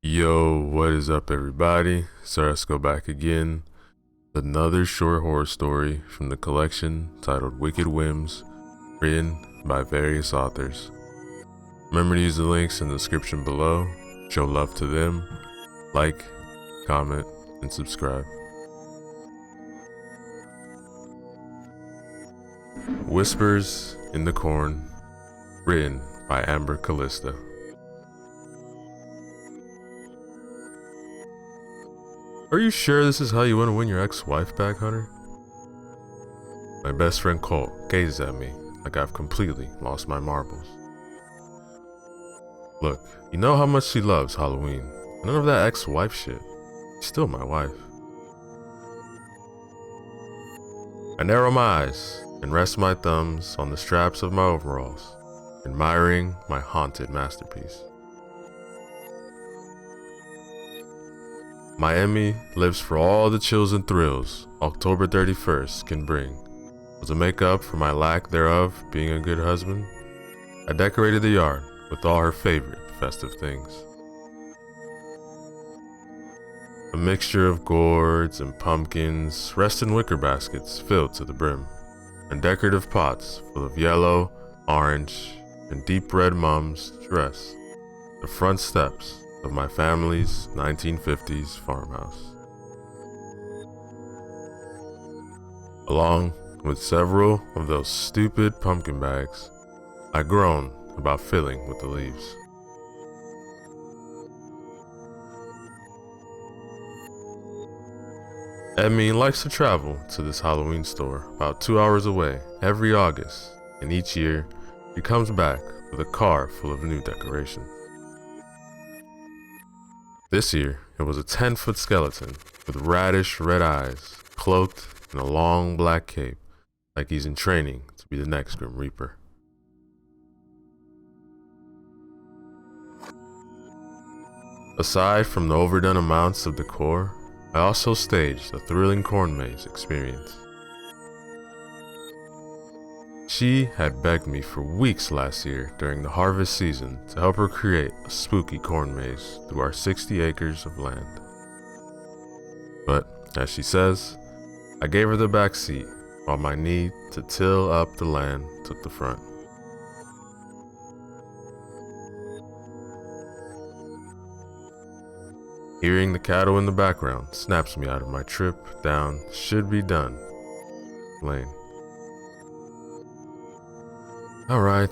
Yo, what is up, everybody? So let's go back again. Another short horror story from the collection titled Wicked Whims, written by various authors. Remember to use the links in the description below. Show love to them. Like, comment, and subscribe. Whispers in the Corn, written by Callista. Are you sure this is how you want to win your ex-wife back, Hunter? My best friend Colt gazes at me like I've completely lost my marbles. Look, you know how much she loves Halloween. None of that ex-wife shit. She's still my wife. I narrow my eyes and rest my thumbs on the straps of my overalls, admiring my haunted masterpiece. Miami lives for all the chills and thrills October 31st can bring. Well, to make up for my lack thereof being a good husband, I decorated the yard with all her favorite festive things. A mixture of gourds and pumpkins rest in wicker baskets filled to the brim, and decorative pots full of yellow, orange, and deep red mums dress the front steps of my family's 1950s farmhouse. Along with several of those stupid pumpkin bags, I groan about filling with the leaves. Emmy likes to travel to this Halloween store about 2 hours away every August, and each year she comes back with a car full of new decorations. This year, it was a 10-foot skeleton with radish red eyes, cloaked in a long black cape, like he's in training to be the next Grim Reaper. Aside from the overdone amounts of decor, I also staged a thrilling corn maze experience. She had begged me for weeks last year during the harvest season to help her create a spooky corn maze through our 60 acres of land. But, as she says, I gave her the back seat while my need to till up the land took the front. Hearing the cattle in the background snaps me out of my trip down Should Be Done lane. Alright,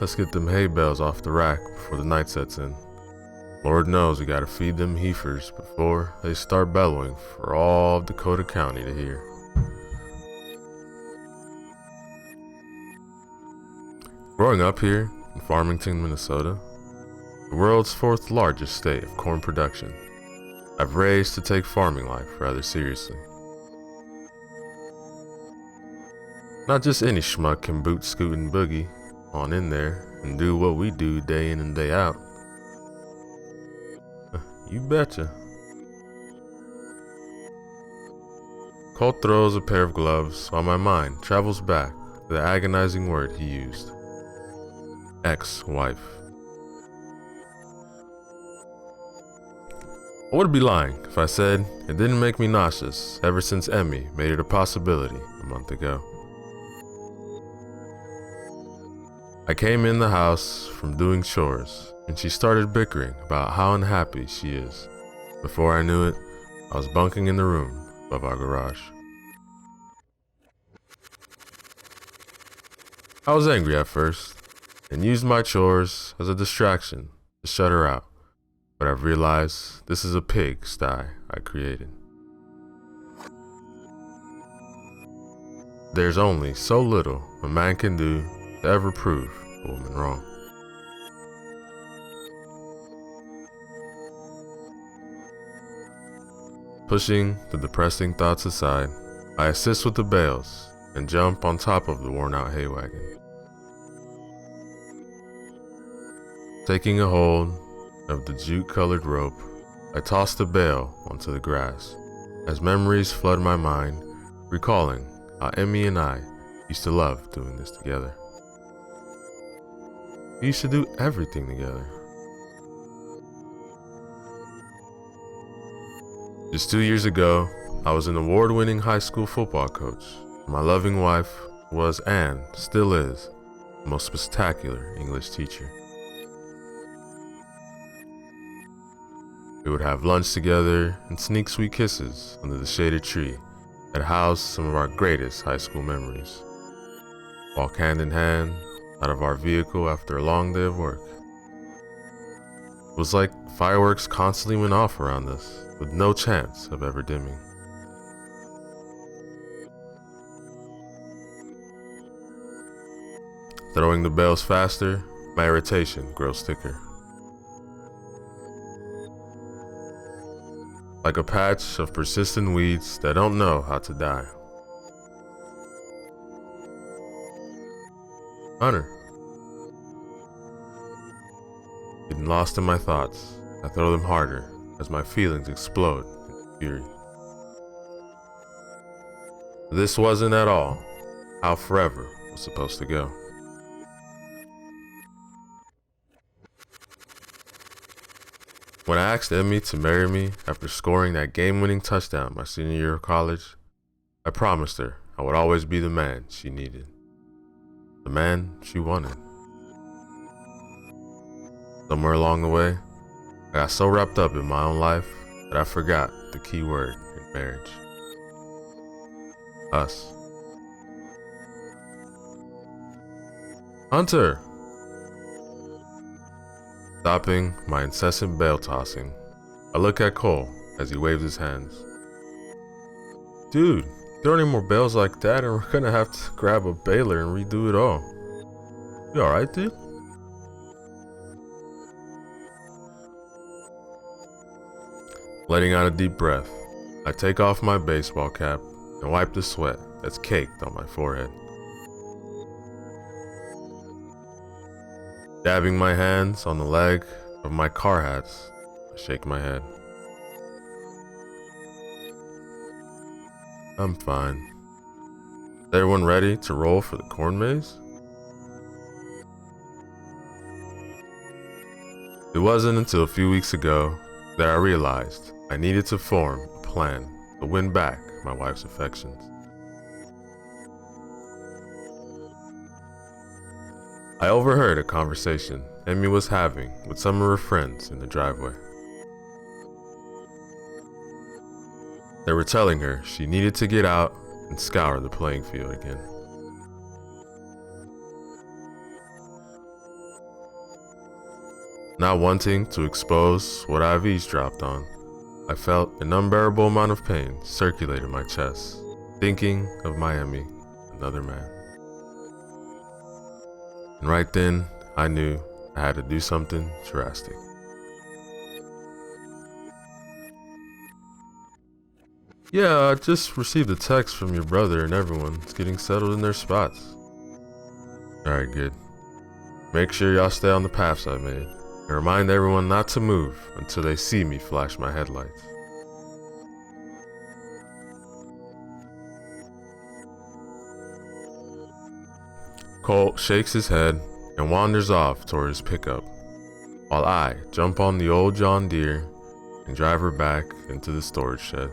let's get them hay bales off the rack before the night sets in. Lord knows we gotta feed them heifers before they start bellowing for all of Dakota County to hear. Growing up here in Farmington, Minnesota, the world's 4th largest state of corn production, I've raised to take farming life rather seriously. Not just any schmuck can boot, scoot, and boogie on in there and do what we do day in and day out. You betcha. Colt throws a pair of gloves while my mind travels back to the agonizing word he used. Ex-wife. I would be lying if I said it didn't make me nauseous ever since Emmy made it a possibility a month ago. I came in the house from doing chores, and she started bickering about how unhappy she is. Before I knew it, I was bunking in the room above our garage. I was angry at first, and used my chores as a distraction to shut her out, but I've realized this is a pigsty I created. There's only so little a man can do to ever prove a woman wrong. Pushing the depressing thoughts aside, I assist with the bales and jump on top of the worn-out hay wagon. Taking a hold of the jute-colored rope, I toss the bale onto the grass as memories flood my mind, recalling how Emmy and I used to love doing this together. We used to do everything together. Just 2 years ago, I was an award-winning high school football coach. My loving wife was, and still is, the most spectacular English teacher. We would have lunch together and sneak sweet kisses under the shaded tree that housed some of our greatest high school memories. Walk hand in hand out of our vehicle after a long day of work. It was like fireworks constantly went off around us, with no chance of ever dimming. Throwing the bells faster, my irritation grows thicker. Like a patch of persistent weeds that don't know how to die. Hunter. Getting lost in my thoughts, I throw them harder as my feelings explode in fury. This wasn't at all how forever was supposed to go. When I asked Emmy to marry me after scoring that game-winning touchdown my senior year of college, I promised her I would always be the man she needed. The man she wanted. Somewhere along the way, I got so wrapped up in my own life that I forgot the key word in marriage. Us. Hunter! Stopping my incessant bale tossing, I look at Cole as he waves his hands. Dude, throw any more bales like that and we're gonna have to grab a baler and redo it all. You alright, dude? Letting out a deep breath, I take off my baseball cap and wipe the sweat that's caked on my forehead. Dabbing my hands on the leg of my car hats, I shake my head. I'm fine. Is everyone ready to roll for the corn maze? It wasn't until a few weeks ago that I realized I needed to form a plan to win back my wife's affections. I overheard a conversation Emmy was having with some of her friends in the driveway. They were telling her she needed to get out and scour the playing field again. Not wanting to expose what I've eavesdropped on, I felt an unbearable amount of pain circulate in my chest, thinking of my Emmy, another man. And right then, I knew I had to do something drastic. Yeah, I just received a text from your brother and everyone's getting settled in their spots. Alright, good. Make sure y'all stay on the paths I made, and remind everyone not to move until they see me flash my headlights. Colt shakes his head and wanders off toward his pickup, while I jump on the old John Deere and drive her back into the storage shed.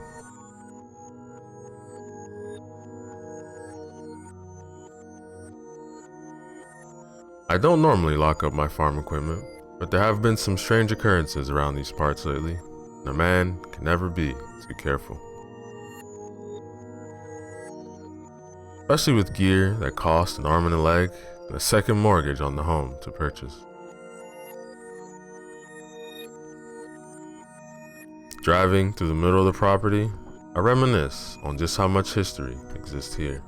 I don't normally lock up my farm equipment, but there have been some strange occurrences around these parts lately, and a man can never be too careful. Especially with gear that cost an arm and a leg and a second mortgage on the home to purchase. Driving through the middle of the property, I reminisce on just how much history exists here.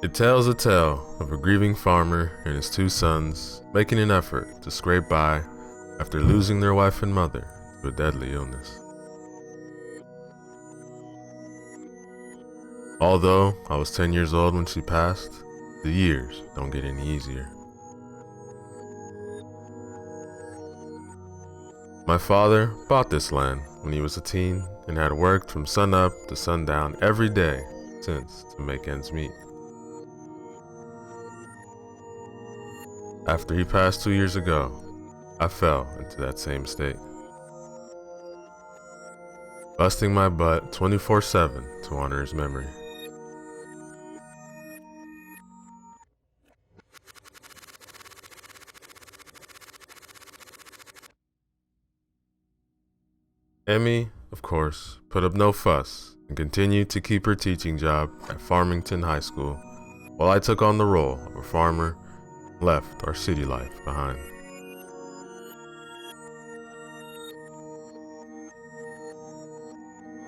It tells a tale of a grieving farmer and his two sons making an effort to scrape by after losing their wife and mother to a deadly illness. Although I was 10 years old when she passed, the years don't get any easier. My father bought this land when he was a teen and had worked from sunup to sundown every day since to make ends meet. After he passed 2 years ago, I fell into that same state, busting my butt 24/7 to honor his memory. Emmy, of course, put up no fuss and continued to keep her teaching job at Farmington High School while I took on the role of a farmer and left our city life behind.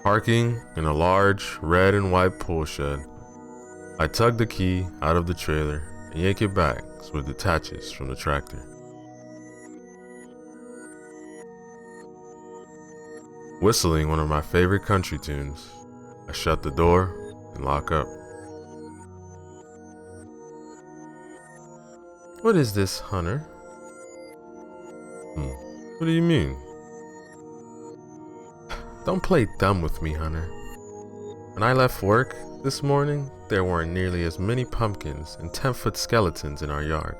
Parking in a large red and white pool shed, I tug the key out of the trailer and yank it back so it detaches from the tractor. Whistling one of my favorite country tunes, I shut the door and lock up. What is this, Hunter? What do you mean? Don't play dumb with me, Hunter. When I left work this morning, there weren't nearly as many pumpkins and 10-foot skeletons in our yard.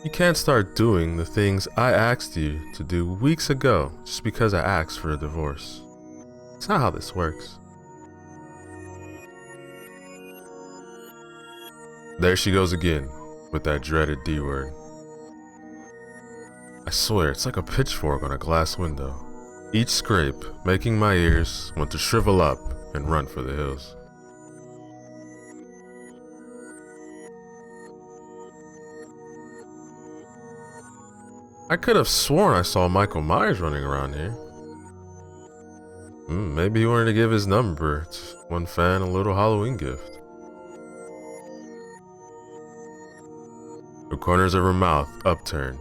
You can't start doing the things I asked you to do weeks ago just because I asked for a divorce. It's not how this works. There she goes again with that dreaded D word. I swear it's like a pitchfork on a glass window, each scrape making my ears want to shrivel up and run for the hills. I could have sworn I saw Michael Myers running around here. Maybe he wanted to give his number to one fan a little Halloween gift. The corners of her mouth upturned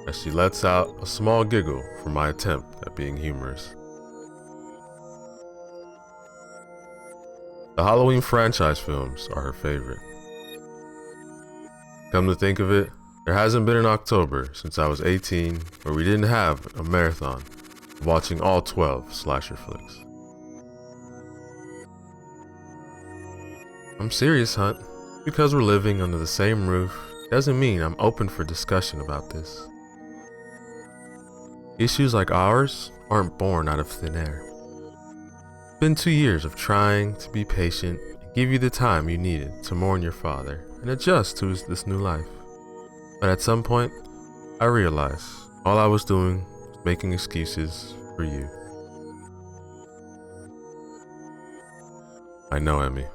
as she lets out a small giggle for my attempt at being humorous. The Halloween franchise films are her favorite. Come to think of it, there hasn't been an October since I was 18 where we didn't have a marathon of watching all 12 slasher flicks. I'm serious, Hunt. Because we're living under the same roof doesn't mean I'm open for discussion about this. Issues like ours aren't born out of thin air. It's been 2 years of trying to be patient and give you the time you needed to mourn your father and adjust to this new life. But at some point, I realized all I was doing was making excuses for you. I know, Emmy.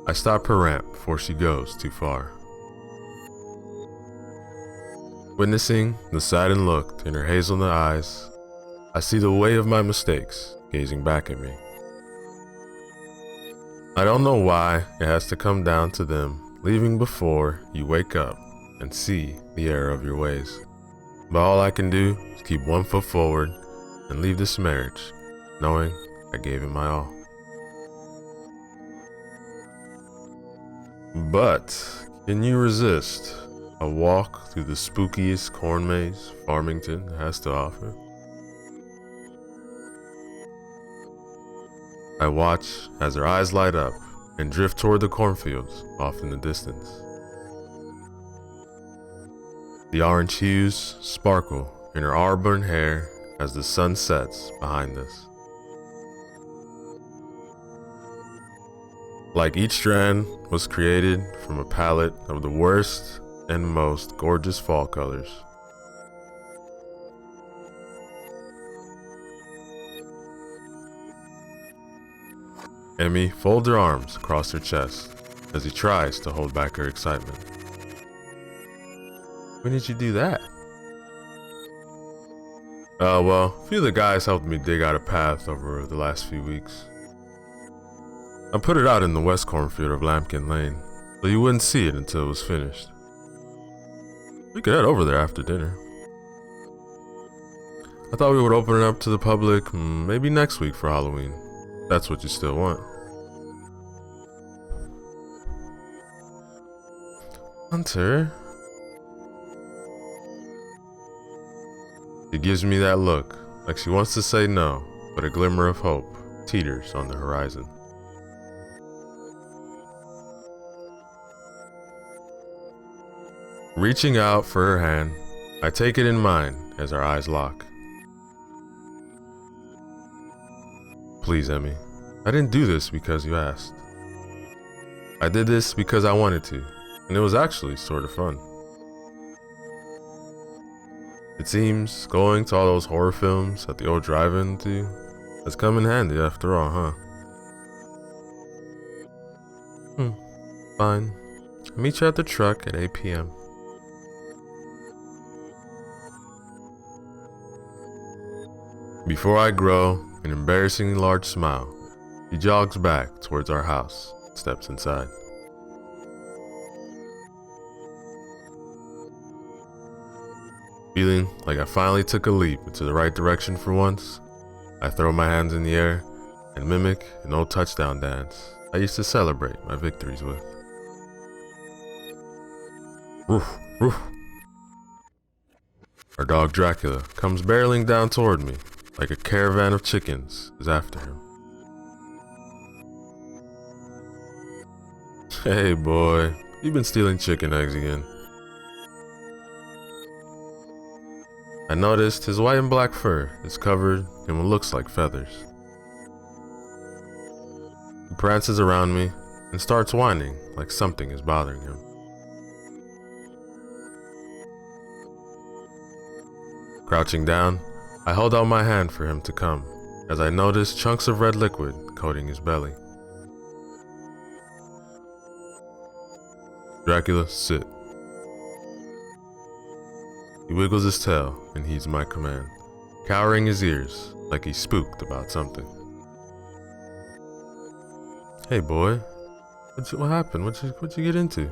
I stop her rant before she goes too far. Witnessing the saddened look in her hazelnut eyes, I see the weight of my mistakes gazing back at me. I don't know why it has to come down to them leaving before you wake up and see the error of your ways. But all I can do is keep one foot forward and leave this marriage, knowing I gave it my all. But can you resist a walk through the spookiest corn maze Farmington has to offer? I watch as her eyes light up and drift toward the cornfields off in the distance. The orange hues sparkle in her auburn hair as the sun sets behind us. Like each strand was created from a palette of the worst and most gorgeous fall colors. Emmy folds her arms across her chest as he tries to hold back her excitement. When did you do that? Well, a few of the guys helped me dig out a path over the last few weeks. I put it out in the west cornfield of Lambkin Lane, so you wouldn't see it until it was finished. We could head over there after dinner. I thought we would open it up to the public maybe next week for Halloween. That's what you still want. Hunter. She gives me that look, like she wants to say no, but a glimmer of hope teeters on the horizon. Reaching out for her hand, I take it in mine as our eyes lock. Please, Emmy, I didn't do this because you asked. I did this because I wanted to, and it was actually sort of fun. It seems going to all those horror films at the old drive-in too has come in handy after all, huh? Fine. I'll meet you at the truck at 8 p.m. Before I grow an embarrassingly large smile, he jogs back towards our house and steps inside. Feeling like I finally took a leap into the right direction for once, I throw my hands in the air and mimic an old touchdown dance I used to celebrate my victories with. Woof, woof. Our dog Dracula comes barreling down toward me like a caravan of chickens is after him. Hey boy, you've been stealing chicken eggs again. I noticed his white and black fur is covered in what looks like feathers. He prances around me and starts whining like something is bothering him. Crouching down, I hold out my hand for him to come, as I notice chunks of red liquid coating his belly. Dracula, sit. He wiggles his tail and heeds my command, cowering his ears like he's spooked about something. Hey boy, what happened? What'd you get into?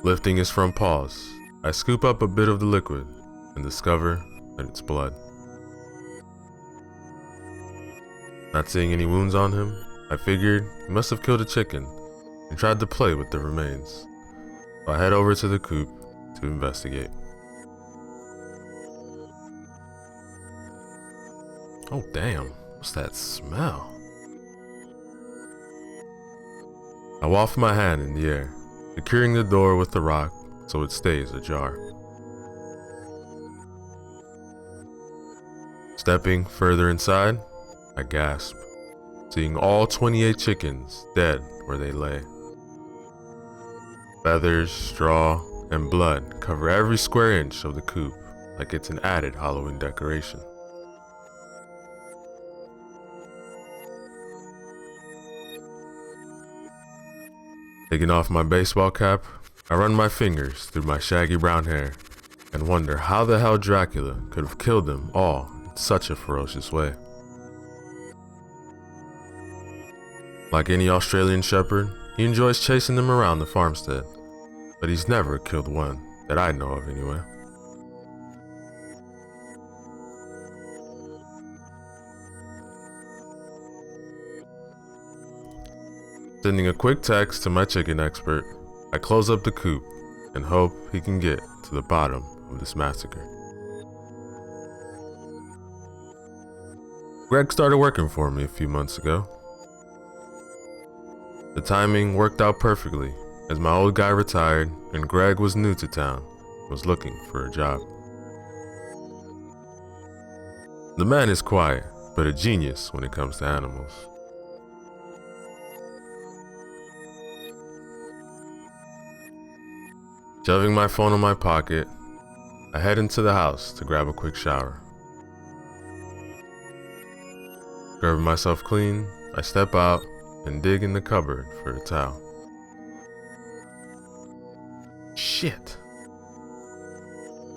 Lifting his front paws, I scoop up a bit of the liquid and discover that it's blood. Not seeing any wounds on him, I figured he must have killed a chicken and tried to play with the remains. So I head over to the coop to investigate. Oh damn, what's that smell? I waft my hand in the air, securing the door with the rock so it stays ajar. Stepping further inside, I gasp, seeing all 28 chickens dead where they lay. Feathers, straw, and blood cover every square inch of the coop like it's an added Halloween decoration. Taking off my baseball cap, I run my fingers through my shaggy brown hair and wonder how the hell Dracula could have killed them all in such a ferocious way. Like any Australian shepherd, he enjoys chasing them around the farmstead, but he's never killed one that I know of anyway. Sending a quick text to my chicken expert, I close up the coop and hope he can get to the bottom of this massacre. Greg started working for me a few months ago. The timing worked out perfectly as my old guy retired and Greg was new to town and was looking for a job. The man is quiet, but a genius when it comes to animals. Shoving my phone in my pocket, I head into the house to grab a quick shower. Scrubbing myself clean, I step out and dig in the cupboard for a towel. Shit!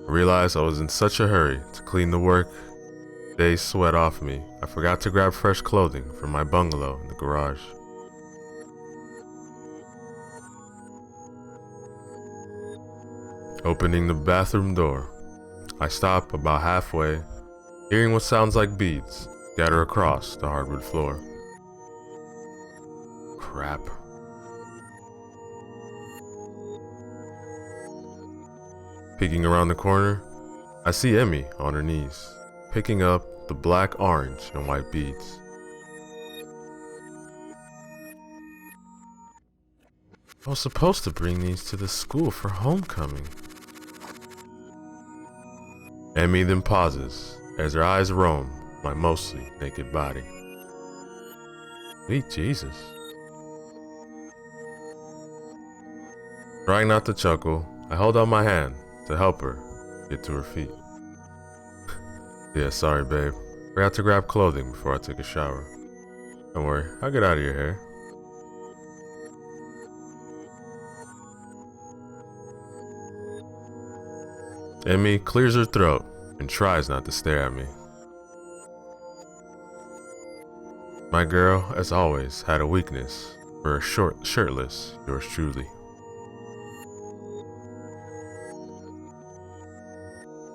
I realized I was in such a hurry to clean the work day's sweat off me, I forgot to grab fresh clothing from my bungalow in the garage. Opening the bathroom door, I stop about halfway, hearing what sounds like beads scatter across the hardwood floor. Crap. Peeking around the corner, I see Emmy on her knees, picking up the black, orange, and white beads. I was supposed to bring these to the school for homecoming. Emmy then pauses as her eyes roam my mostly naked body. Sweet Jesus. Trying not to chuckle, I held out my hand to help her get to her feet. Yeah, sorry babe. Forgot to grab clothing before I took a shower. Don't worry, I'll get out of your hair. Emmy clears her throat and tries not to stare at me. My girl, as always, had a weakness for a shirtless yours truly.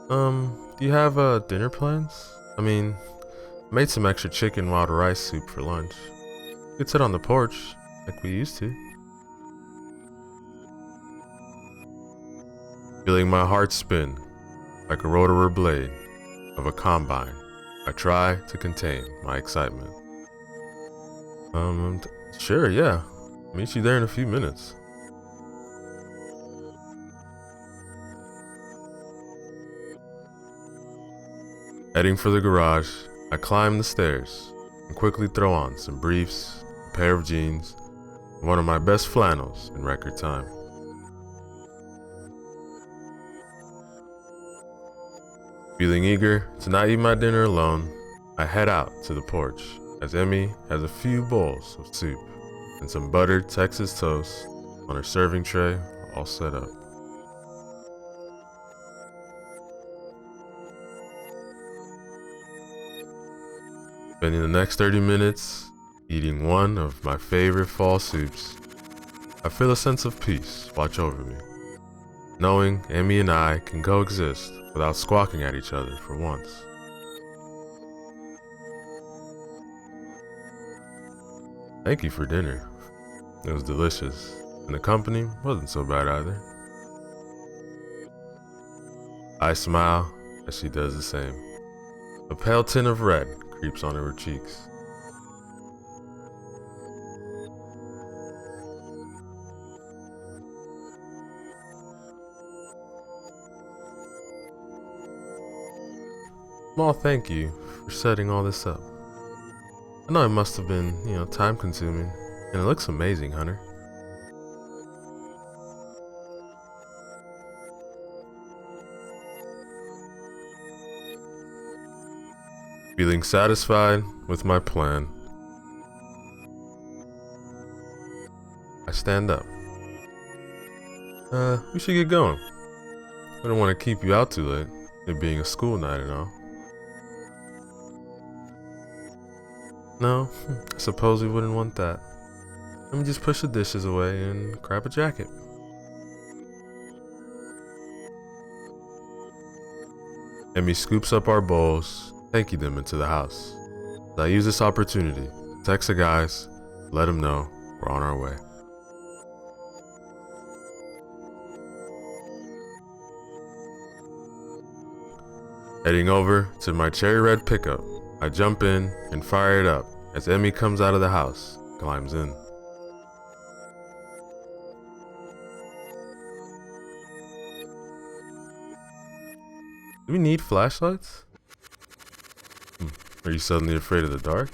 Do you have dinner plans? I mean, made some extra chicken wild rice soup for lunch. We could sit on the porch like we used to. Feeling my heart spin like a rotor blade of a combine, I try to contain my excitement. Sure, yeah. Meet you there in a few minutes. Heading for the garage, I climb the stairs and quickly throw on some briefs, a pair of jeans, and one of my best flannels in record time. Feeling eager to not eat my dinner alone, I head out to the porch as Emmy has a few bowls of soup and some buttered Texas toast on her serving tray all set up. Spending the next 30 minutes eating one of my favorite fall soups, I feel a sense of peace watch over me, knowing Emmy and I can coexist without squawking at each other for once. Thank you for dinner. It was delicious, and the company wasn't so bad either. I smile as she does the same. A pale tint of red creeps onto her cheeks. Small thank you for setting all this up. I know it must have been, time consuming, and it looks amazing, Hunter. Feeling satisfied with my plan, I stand up. We should get going. I don't want to keep you out too late, it being a school night and all. No, I suppose we wouldn't want that. Let me just push the dishes away and grab a jacket. Emmy scoops up our bowls, taking them into the house. I use this opportunity to text the guys, let them know we're on our way. Heading over to my cherry red pickup, I jump in and fire it up as Emmy comes out of the house, climbs in. Do we need flashlights? Are you suddenly afraid of the dark?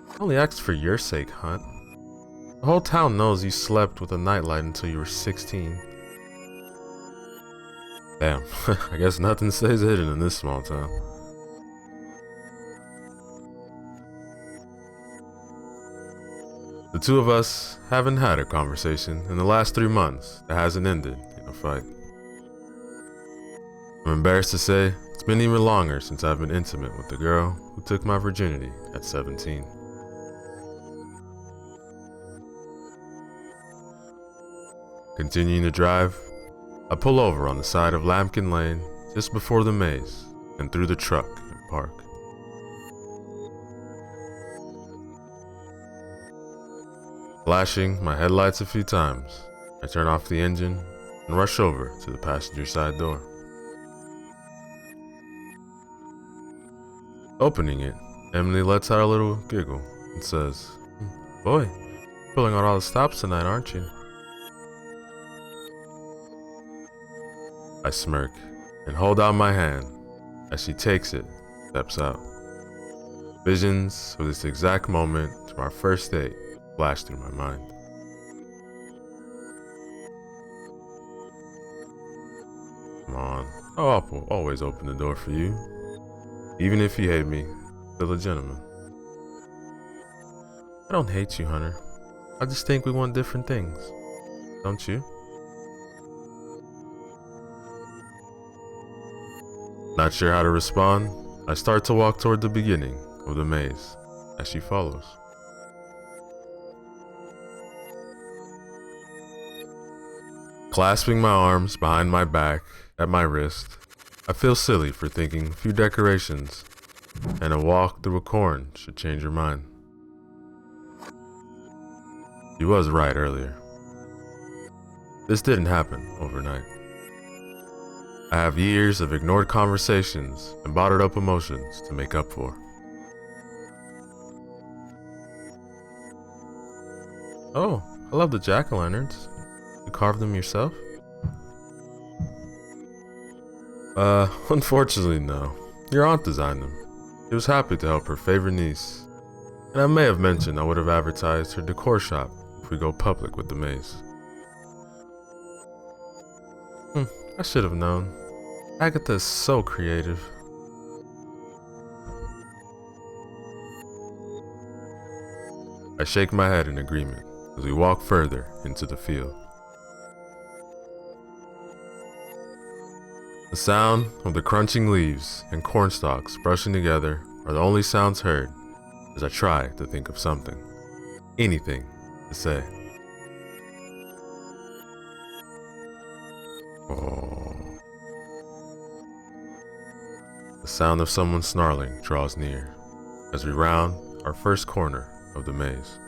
I only asked for your sake, Hunt. The whole town knows you slept with a nightlight until you were 16. Damn, I guess nothing stays hidden in this small town. The two of us haven't had a conversation in the last 3 months that hasn't ended in a fight. I'm embarrassed to say it's been even longer since I've been intimate with the girl who took my virginity at 17. Continuing to drive, I pull over on the side of Lambkin Lane just before the maze and through the truck and park. Flashing my headlights a few times, I turn off the engine and rush over to the passenger side door. Opening it, Emily lets out a little giggle and says, "Boy, Pulling out all the stops tonight, aren't you? I smirk and hold out my hand as she takes it, steps out. Visions of this exact moment to our first date flash through my mind. Come on, I'll always open the door for you. Even if you hate me, still a gentleman. I don't hate you, Hunter. I just think we want different things. Don't you? Not sure how to respond, I start to walk toward the beginning of the maze as she follows. Clasping my arms behind my back at my wrist, I feel silly for thinking a few decorations and a walk through a corn should change her mind. She was right earlier. This didn't happen overnight. I have years of ignored conversations and bottled up emotions to make up for. Oh, I love the jack-o'-lanterns. You carved them yourself? Unfortunately no. Your aunt designed them. She was happy to help her favorite niece. And I may have mentioned I would have advertised her decor shop if we go public with the maze. I should have known. Agatha is so creative. I shake my head in agreement as we walk further into the field. The sound of the crunching leaves and corn stalks brushing together are the only sounds heard as I try to think of something, anything to say. Oh. The sound of someone snarling draws near as we round our first corner of the maze.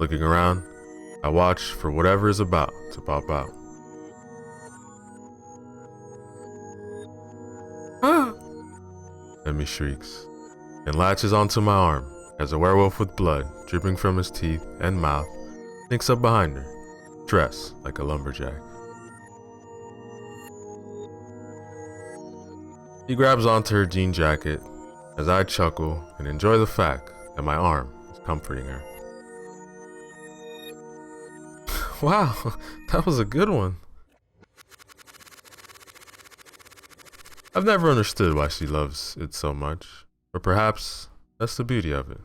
Looking around, I watch for whatever is about to pop out. Ah! Emmy shrieks and latches onto my arm as a werewolf with blood dripping from his teeth and mouth sneaks up behind her, dressed like a lumberjack. He grabs onto her jean jacket as I chuckle and enjoy the fact that my arm is comforting her. Wow, that was a good one. I've never understood why she loves it so much, but perhaps that's the beauty of it.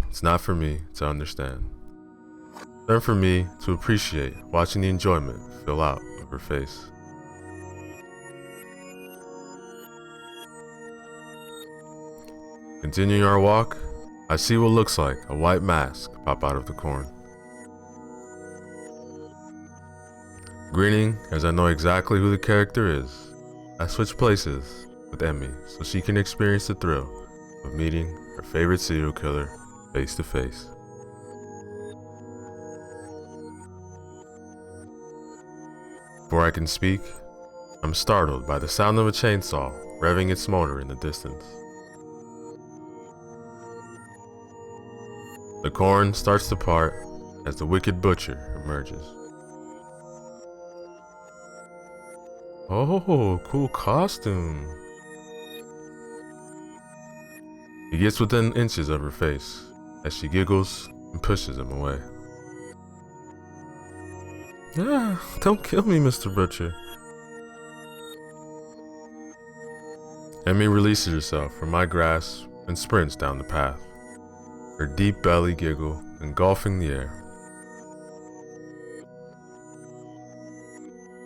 It's not for me to understand. It's for me to appreciate watching the enjoyment fill out of her face. Continuing our walk, I see what looks like a white mask pop out of the corn. Grinning as I know exactly who the character is, I switch places with Emmy so she can experience the thrill of meeting her favorite serial killer face to face. Before I can speak, I'm startled by the sound of a chainsaw revving its motor in the distance. The corn starts to part as the wicked butcher emerges. Oh, cool costume. He gets within inches of her face as she giggles and pushes him away. Ah, don't kill me, Mr. Butcher. Emmy releases herself from my grasp and sprints down the path, her deep belly giggle engulfing the air.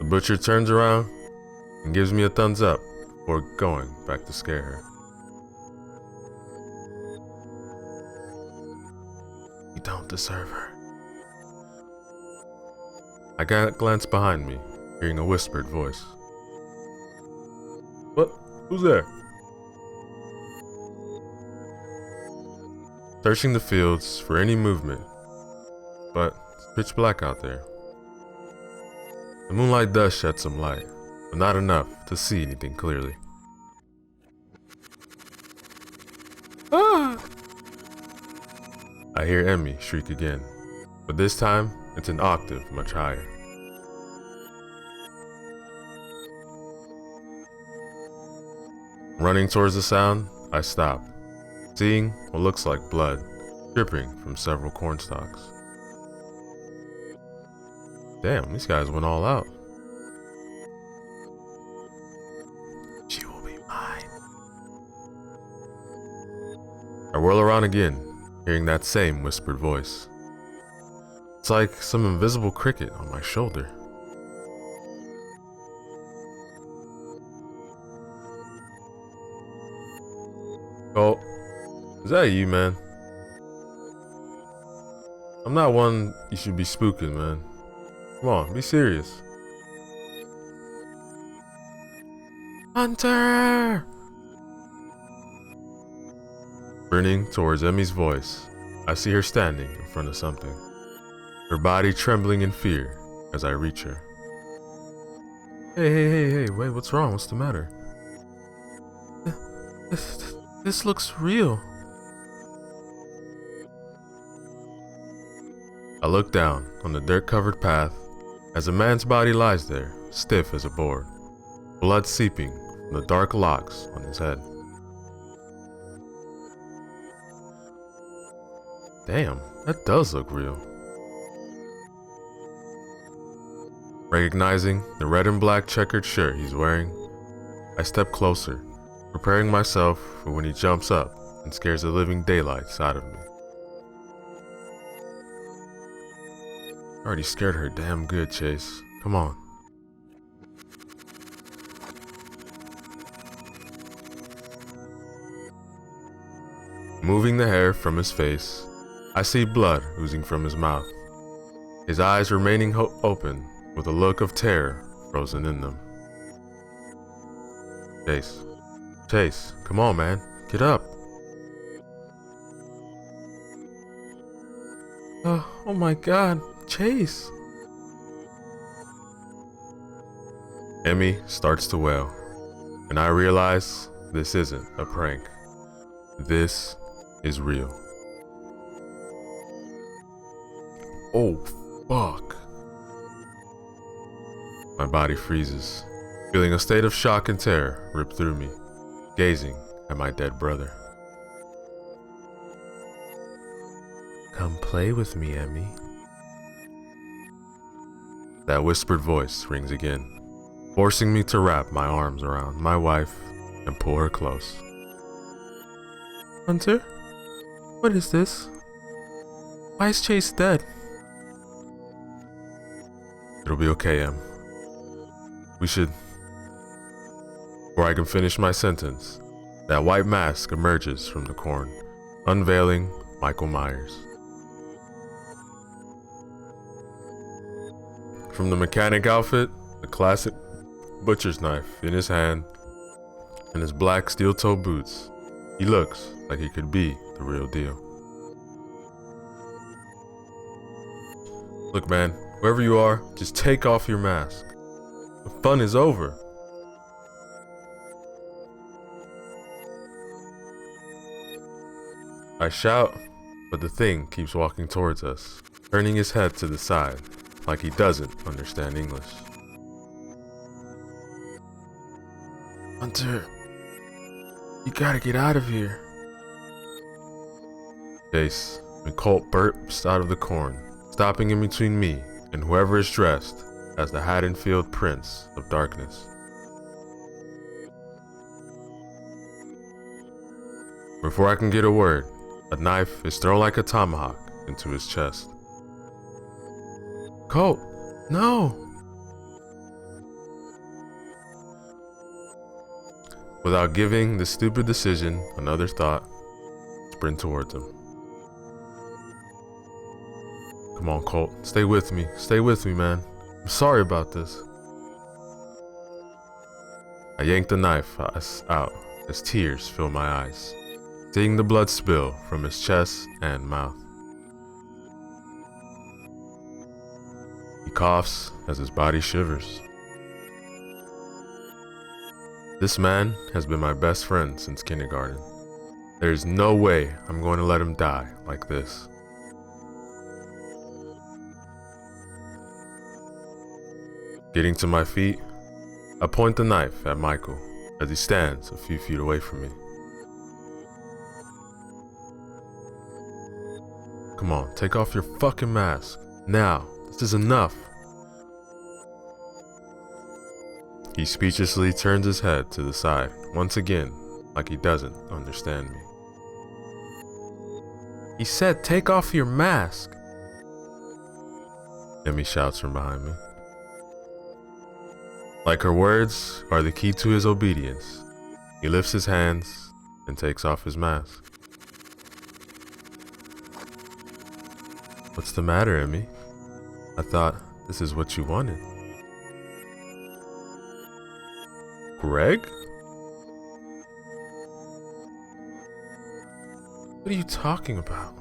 The butcher turns around and gives me a thumbs up before going back to scare her. You don't deserve her. I glance behind me, hearing a whispered voice. What? Who's there? Searching the fields for any movement, but it's pitch black out there. The moonlight does shed some light, but not enough to see anything clearly. Ah! I hear Emmy shriek again, but this time it's an octave much higher. Running towards the sound, I stop, seeing what looks like blood dripping from several cornstalks. Damn, these guys went all out. She will be mine. I whirl around again, hearing that same whispered voice. It's like some invisible cricket on my shoulder. Oh, is that you, man? I'm not one you should be spooking, man. Come on, be serious. Hunter! Turning towards Emmy's voice, I see her standing in front of something, her body trembling in fear as I reach her. Hey, wait, what's wrong? What's the matter? This looks real. I look down on the dirt-covered path as a man's body lies there, stiff as a board, blood seeping from the dark locks on his head. Damn, that does look real. Recognizing the red and black checkered shirt he's wearing, I step closer, preparing myself for when he jumps up and scares the living daylights out of me. Already scared her damn good, Chase. Come on. Moving the hair from his face, I see blood oozing from his mouth, his eyes remaining open with a look of terror frozen in them. Chase, come on, man, get up. Oh my God, Chase. Emmy starts to wail, and I realize this isn't a prank. This is real. Oh, fuck. My body freezes, feeling a state of shock and terror rip through me, gazing at my dead brother. Come play with me, Emmy. That whispered voice rings again, forcing me to wrap my arms around my wife and pull her close. Hunter? What is this? Why is Chase dead? It'll be okay, Em. We should... Before I can finish my sentence, that white mask emerges from the corn, unveiling Michael Myers. From the mechanic outfit, the classic butcher's knife in his hand, and his black steel-toe boots, he looks like he could be the real deal. Look, man, wherever you are, just take off your mask. The fun is over. I shout, but the thing keeps walking towards us, turning his head to the side, like he doesn't understand English. Hunter, you gotta get out of here. Chase and Colt bursts out of the corn, stopping in between me and whoever is dressed as the Haddonfield Prince of Darkness. Before I can get a word, a knife is thrown like a tomahawk into his chest. Colt, no! Without giving the stupid decision another thought, sprint towards him. Come on, Colt, stay with me, man. I'm sorry about this. I yank the knife out as tears fill my eyes, seeing the blood spill from his chest and mouth. He coughs as his body shivers. This man has been my best friend since kindergarten. There is no way I'm going to let him die like this. Getting to my feet, I point the knife at Michael as he stands a few feet away from me. Come on, take off your fucking mask. Now, this is enough. He speechlessly turns his head to the side, once again, like he doesn't understand me. He said, take off your mask. Emmy shouts from behind me. Like her words are the key to his obedience, he lifts his hands and takes off his mask. What's the matter, Emmy? I thought this is what you wanted. Greg? What are you talking about?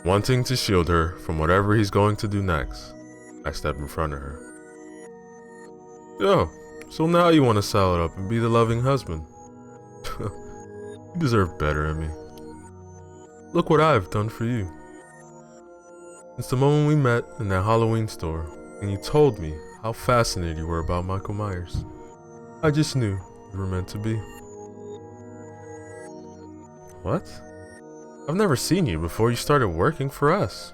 Wanting to shield her from whatever he's going to do next, I step in front of her. Yo, so now you want to saddle it up and be the loving husband. You deserve better, Emmy. Look what I've done for you. Since the moment we met in that Halloween store, and you told me how fascinated you were about Michael Myers, I just knew we were meant to be. What? I've never seen you before you started working for us.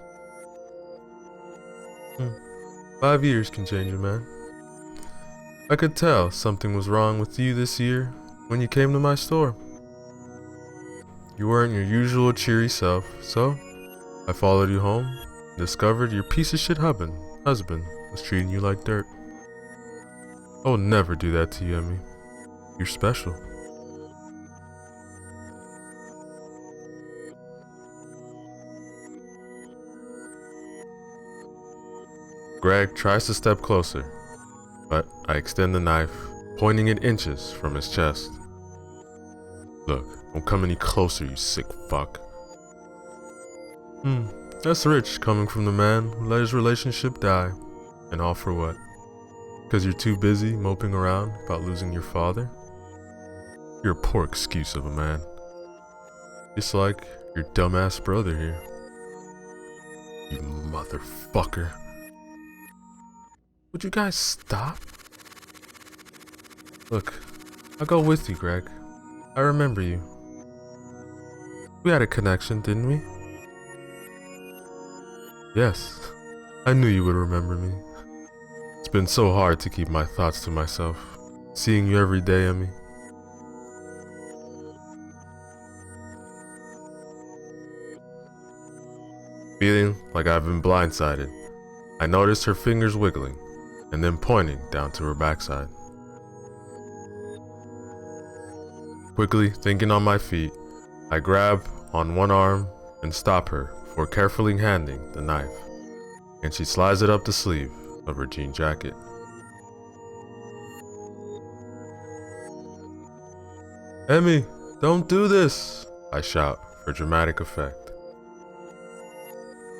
5 years can change a man. I could tell something was wrong with you this year when you came to my store. You weren't your usual cheery self, so I followed you home and discovered your piece of shit husband was treating you like dirt. I will never do that to you, Emmy. You're special. Greg tries to step closer, but I extend the knife, pointing it inches from his chest. Look, don't come any closer, you sick fuck. That's rich coming from the man who let his relationship die. And all for what? Because you're too busy moping around about losing your father? You're a poor excuse of a man. Just like your dumbass brother here. You motherfucker. Would you guys stop? Look, I'll go with you, Greg. I remember you. We had a connection, didn't we? Yes, I knew you would remember me. It's been so hard to keep my thoughts to myself, seeing you every day, Emmy. Feeling like I've been blindsided, I noticed her fingers wiggling and then pointing down to her backside. Quickly thinking on my feet, I grab on one arm and stop her before carefully handing the knife, and she slides it up the sleeve of her jean jacket. Emmy, don't do this, I shout for dramatic effect.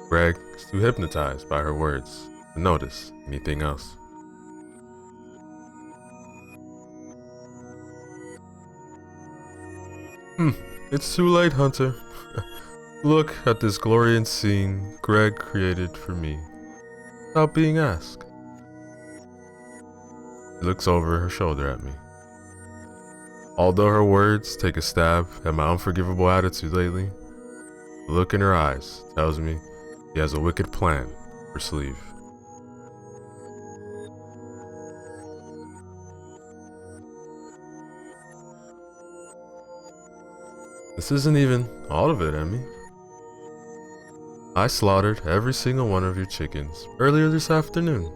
Greg is too hypnotized by her words to notice anything else. It's too late, Hunter. Look at this glorious scene Greg created for me, without being asked. She looks over her shoulder at me. Although her words take a stab at my unforgivable attitude lately, the look in her eyes tells me he has a wicked plan up her sleeve. This isn't even all of it, Emmy. I slaughtered every single one of your chickens earlier this afternoon.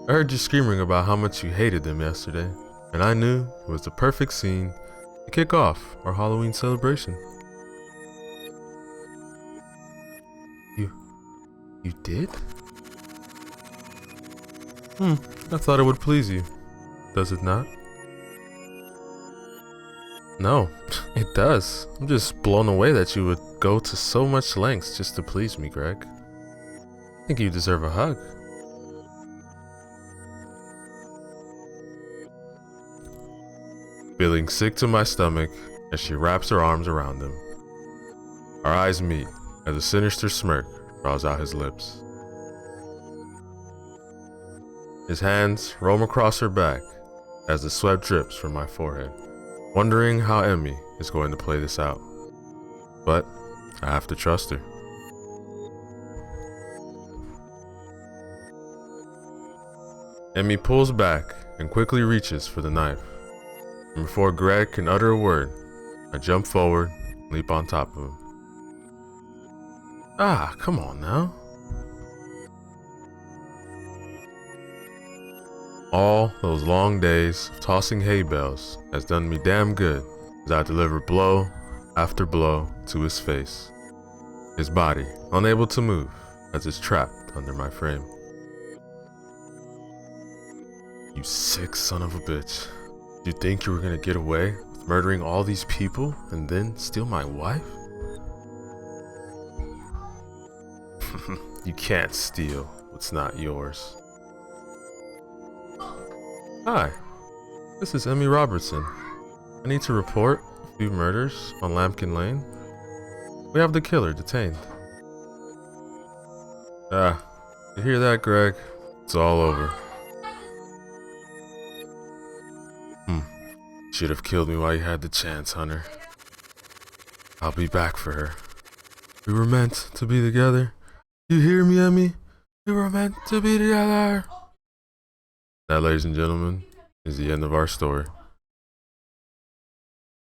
I heard you screaming about how much you hated them yesterday, and I knew it was the perfect scene to kick off our Halloween celebration. You did? I thought it would please you. Does it not? No, it does. I'm just blown away that you would go to so much lengths just to please me, Greg. I think you deserve a hug. Feeling sick to my stomach as she wraps her arms around him. Our eyes meet as a sinister smirk draws out his lips. His hands roam across her back as the sweat drips from my forehead, wondering how Emmy is going to play this out. But I have to trust her. Emmy pulls back and quickly reaches for the knife. And before Greg can utter a word, I jump forward and leap on top of him. Ah, come on now. All those long days of tossing hay bales has done me damn good as I deliver blow after blow to his face. His body unable to move as it's trapped under my frame. You sick son of a bitch. You think you were gonna get away with murdering all these people and then steal my wife? You can't steal what's not yours. Hi, this is Emmy Robertson. I need to report a few murders on Lambkin Lane. We have the killer detained. Ah, you hear that, Greg? It's all over. Should have killed me while you had the chance, Hunter. I'll be back for her. We were meant to be together. You hear me, Emmy? We were meant to be together. That, ladies and gentlemen, is the end of our story.